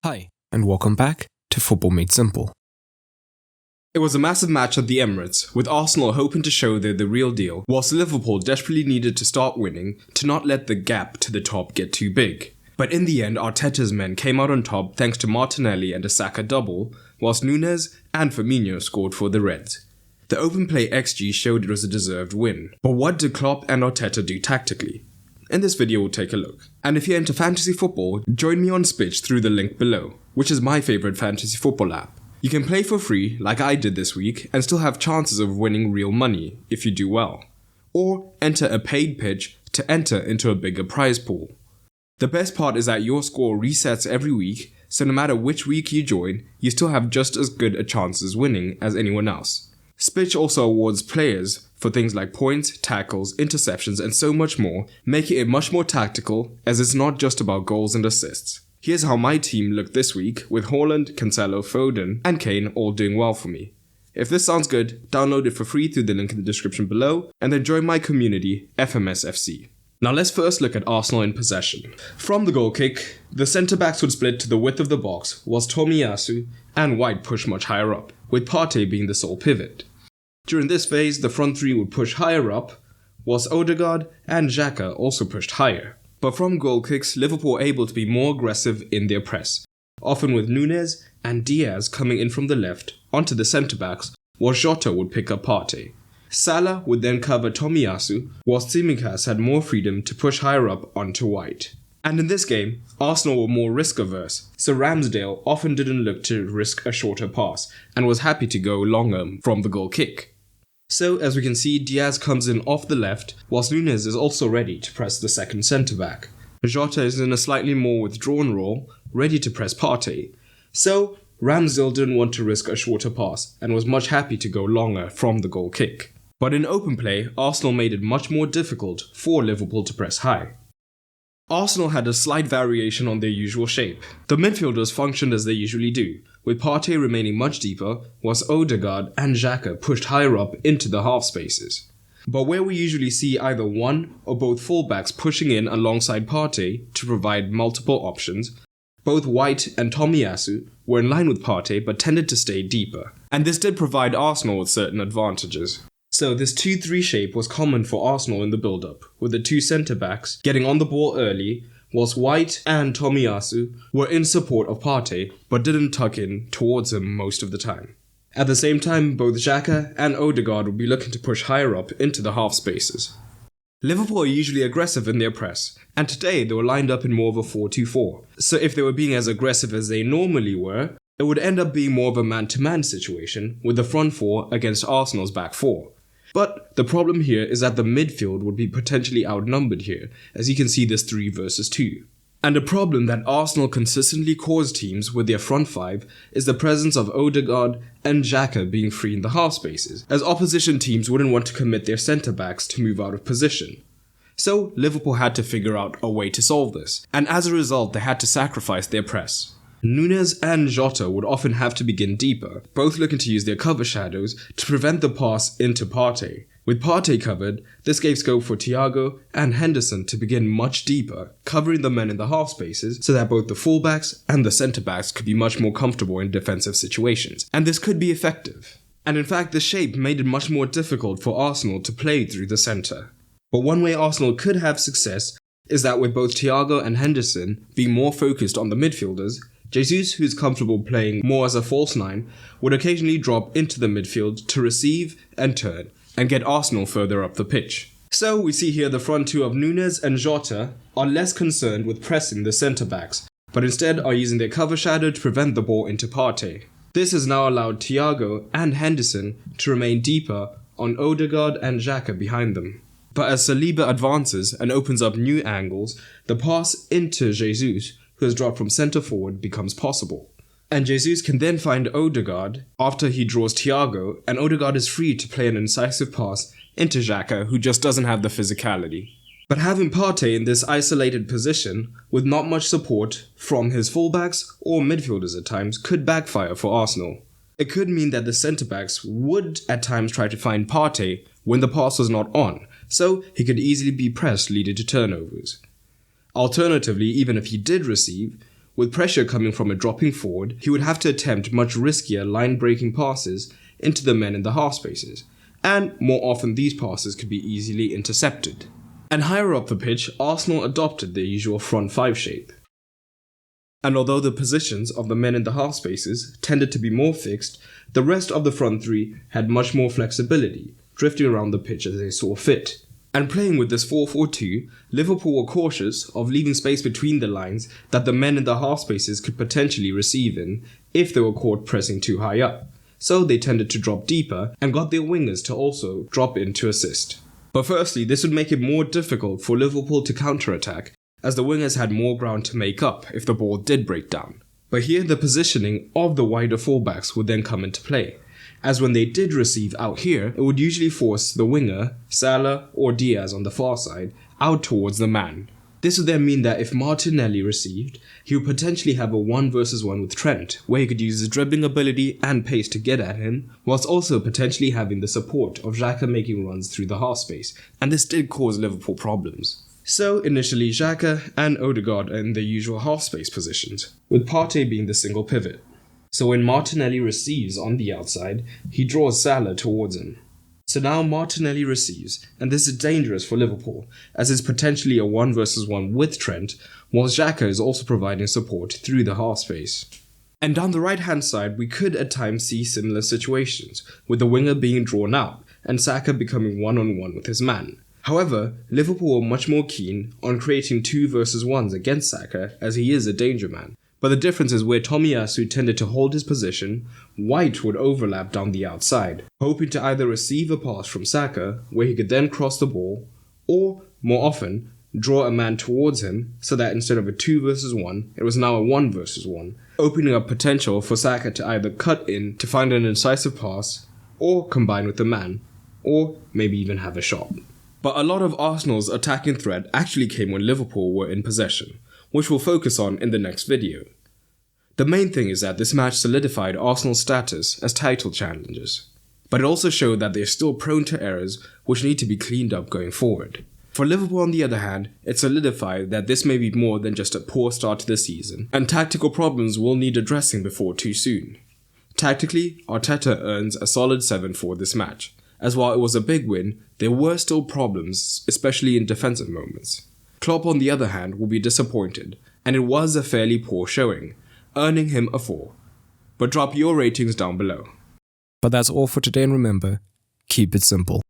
Hi, and welcome back to Football Made Simple. It was a massive match at the Emirates, with Arsenal hoping to show they're the real deal, whilst Liverpool desperately needed to start winning to not let the gap to the top get too big. But in the end, Arteta's men came out on top thanks to Martinelli and a Saka double, whilst Núñez and Firmino scored for the Reds. The open play XG showed it was a deserved win, but what did Klopp and Arteta do tactically? In this video we'll take a look. And if you're into fantasy football, join me on Spitch through the link below, which is my favourite fantasy football app. You can play for free, like I did this week, and still have chances of winning real money if you do well. Or enter a paid pitch to enter into a bigger prize pool. The best part is that your score resets every week, so no matter which week you join, you still have just as good a chance as winning as anyone else. Spitch also awards players for things like points, tackles, interceptions, and so much more, making it much more tactical as it's not just about goals and assists. Here's how my team looked this week, with Haaland, Cancelo, Foden, and Kane all doing well for me. If this sounds good, download it for free through the link in the description below, and then join my community, FMSFC. Now let's first look at Arsenal in possession. From the goal kick, the centre-backs would split to the width of the box, whilst Tomiyasu and White pushed much higher up, with Partey being the sole pivot. During this phase, the front three would push higher up, whilst Odegaard and Xhaka also pushed higher. But from goal kicks, Liverpool were able to be more aggressive in their press, often with Núñez and Diaz coming in from the left onto the centre-backs, while Jota would pick up Partey. Salah would then cover Tomiyasu, whilst Tsimikas had more freedom to push higher up onto White. And in this game, Arsenal were more risk-averse, so Ramsdale often didn't look to risk a shorter pass, and was happy to go longer from the goal kick. So, as we can see, Diaz comes in off the left, whilst Núñez is also ready to press the second centre-back. Jota is in a slightly more withdrawn role, ready to press Partey. So, Ramsdale didn't want to risk a shorter pass, and was much happy to go longer from the goal kick. But in open play, Arsenal made it much more difficult for Liverpool to press high. Arsenal had a slight variation on their usual shape. The midfielders functioned as they usually do, with Partey remaining much deeper, whilst Odegaard and Xhaka pushed higher up into the half spaces. But where we usually see either one or both fullbacks pushing in alongside Partey to provide multiple options, both White and Tomiyasu were in line with Partey but tended to stay deeper. And this did provide Arsenal with certain advantages. So this 2-3 shape was common for Arsenal in the build-up, with the two centre-backs getting on the ball early, whilst White and Tomiyasu were in support of Partey but didn't tuck in towards him most of the time. At the same time, both Xhaka and Odegaard would be looking to push higher up into the half spaces. Liverpool are usually aggressive in their press, and today they were lined up in more of a 4-2-4. So if they were being as aggressive as they normally were, it would end up being more of a man-to-man situation with the front four against Arsenal's back four. But the problem here is that the midfield would be potentially outnumbered here, as you can see this 3 versus 2. And a problem that Arsenal consistently cause teams with their front five is the presence of Odegaard and Xhaka being free in the half spaces, as opposition teams wouldn't want to commit their centre-backs to move out of position. So Liverpool had to figure out a way to solve this, and as a result they had to sacrifice their press. Núñez and Jota would often have to begin deeper, both looking to use their cover shadows to prevent the pass into Partey. With Partey covered, this gave scope for Thiago and Henderson to begin much deeper, covering the men in the half spaces so that both the fullbacks and the centre-backs could be much more comfortable in defensive situations, and this could be effective. And in fact, the shape made it much more difficult for Arsenal to play through the centre. But one way Arsenal could have success is that with both Thiago and Henderson being more focused on the midfielders, Jesus, who's comfortable playing more as a false nine, would occasionally drop into the midfield to receive and turn, and get Arsenal further up the pitch. So we see here the front two of Núñez and Jota are less concerned with pressing the centre-backs, but instead are using their cover shadow to prevent the ball into Partey. This has now allowed Thiago and Henderson to remain deeper on Odegaard and Xhaka behind them. But as Saliba advances and opens up new angles, the pass into Jesus, who has dropped from centre forward, becomes possible. And Jesus can then find Odegaard after he draws Thiago, and Odegaard is free to play an incisive pass into Xhaka, who just doesn't have the physicality. But having Partey in this isolated position, with not much support from his fullbacks or midfielders at times, could backfire for Arsenal. It could mean that the centre-backs would at times try to find Partey when the pass was not on, so he could easily be pressed, leading to turnovers. Alternatively, even if he did receive, With pressure coming from a dropping forward, he would have to attempt much riskier line-breaking passes into the men in the half spaces, and more often these passes could be easily intercepted. And higher up the pitch, Arsenal adopted their usual front five shape. And although the positions of the men in the half spaces tended to be more fixed, the rest of the front three had much more flexibility, drifting around the pitch as they saw fit. And playing with this 4-4-2, Liverpool were cautious of leaving space between the lines that the men in the half spaces could potentially receive in if they were caught pressing too high up. So they tended to drop deeper and got their wingers to also drop in to assist. But firstly, this would make it more difficult for Liverpool to counter-attack, as the wingers had more ground to make up if the ball did break down. But here the positioning of the wider fullbacks would then come into play, as when they did receive out here, it would usually force the winger, Salah or Diaz on the far side, out towards the man. This would then mean that if Martinelli received, he would potentially have a 1-versus-1 with Trent, where he could use his dribbling ability and pace to get at him, whilst also potentially having the support of Xhaka making runs through the half space, and this did cause Liverpool problems. So initially Xhaka and Odegaard are in their usual half space positions, with Partey being the single pivot. So when Martinelli receives on the outside, he draws Salah towards him. So now Martinelli receives, and this is dangerous for Liverpool, as it's potentially a 1-versus-1 with Trent, whilst Xhaka is also providing support through the half space. And down the right hand side, we could at times see similar situations, with the winger being drawn out, and Saka becoming one-on-one with his man. However, Liverpool were much more keen on creating 2-versus-1s against Saka, as he is a danger man. But the difference is where Tomiyasu tended to hold his position, White would overlap down the outside, hoping to either receive a pass from Saka, where he could then cross the ball, or, more often, draw a man towards him so that instead of a 2-versus-1, it was now a 1-versus-1, opening up potential for Saka to either cut in to find an incisive pass, or combine with the man, or maybe even have a shot. But a lot of Arsenal's attacking threat actually came when Liverpool were in possession, which we'll focus on in the next video. The main thing is that this match solidified Arsenal's status as title challengers, but it also showed that they're still prone to errors which need to be cleaned up going forward. For Liverpool on the other hand, it solidified that this may be more than just a poor start to the season, and tactical problems will need addressing before too soon. Tactically, Arteta earns a solid 7 for this match, as while it was a big win, there were still problems, especially in defensive moments. Klopp on the other hand will be disappointed, and it was a fairly poor showing, earning him a 4. But drop your ratings down below. But that's all for today, and remember, keep it simple.